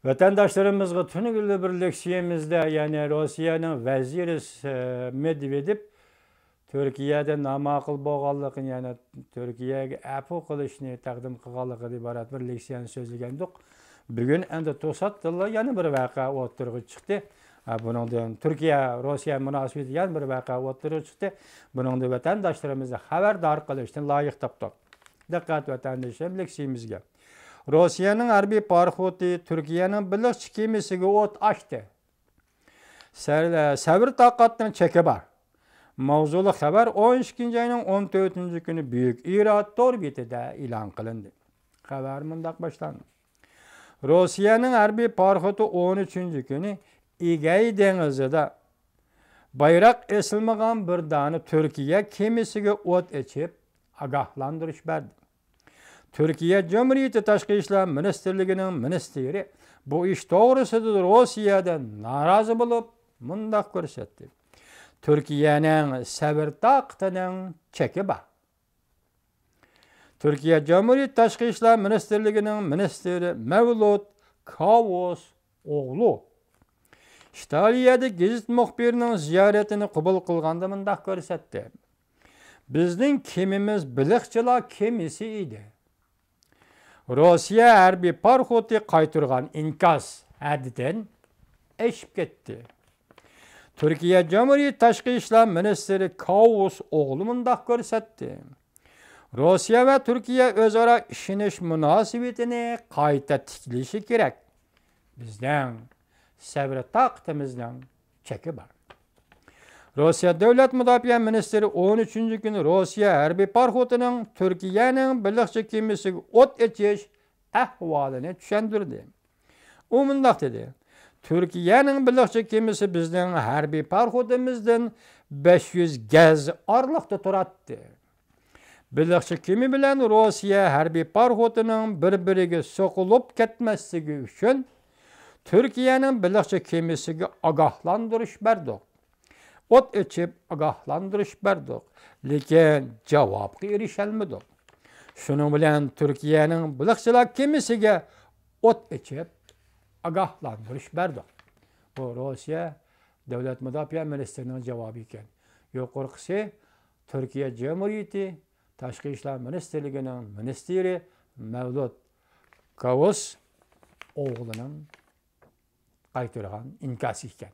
Vatandaşlarımızga tünügüllü bir leksiyemizde yani Rusiyanın vaziri Medvedev Türkiye'de namakıl boğallıqın yani Türkiye'ye apu qilishni taqdim qilganligi iborat bir leksiyani so'zlagandik. Bugun endi to'satdilla yana bir voqea o'tirg'i chiqdi. Buningdan Türkiye Rossiya munosabati yana bir voqea o'tirg'i chiqdi. Buningda vatandaşlarimizni xabardor qilishni loyiq topdik. Diqqat vatandaşlarım leksiyamizga. Rossiyanın harbiy parxoti Türkiye'nin balıqçı gemisiga o't açtı. Sabr taqatning cheki bor. Mavzuli xabar 12 ayning 14 kuni Buyuk Iroq torbetida e'lon qilindi. Xabar mundaq boshlandi. Rossiyaning harbiy parxoti 13 kuni Egey dengizida bayroq esilmagan bir dona Türkiye gemisiga o't ochib, ogohlantirish berdi. Türkiye Cumhuriyeti Tashqi ishlar Ministerligining ministri bu ish to'g'risida Rossiyadan norozi bo'lib, mundaq ko'rsatdi. Türkiye'nin sabr taqatining cheki bor. Türkiye Cumhuriyeti Tashqi ishlar Ministerligining ministri Mevlut Cavusoglu İtaliyada gazet muxbirining ziyoratini qabul qilganda mundaq ko'rsatdi. Bizning kemimiz biliqchilar kemisi edi. Rossiya harbiy parxoti qaytirgan inkas hadidan eshib ketdi. Türkiye Cumhuriyeti Tashqi ishlar ministri Cavusoglu mundaq ko'rsatdi. Rossiya va Türkiye o'zaro ishonish munosabatini qayta tiklashi kerak. Bizning sabr taqatimizning cheki bor. Rossiya Davlat Mudofaa ministri 13 kuni Rossiya harbiy parxotining Türkiye'ning balıqçı gemisiga o't ochish ahvolini tushuntirdi. U mundaq dedi: Türkiye'nin balıqçı gemisi bizning harbiy parxotimizdan 500 gaz orliqda turadi. Balıqçı gemi bilan Rossiya harbiy parxotining bir-biriga so'qilib ketmasligi uchun Türkiye'nin balıqçı gemisiga ogohlantirish berdi. O't ochib ogohlantirish berdi. Lekin javobga erisholmadik. Shuning bilan Türkiye'ning balıqchilar gemisiga o't ochib ogohlantirish berdi. Bu Rossiya Davlat Mudofaa ministrining javobi ekan. Yuqorqisi Türkiye Cumhuriyeti Tashqi ishlar Ministerligining ministri Mevlut Cavusogluning qaytirgan inkasi ekan.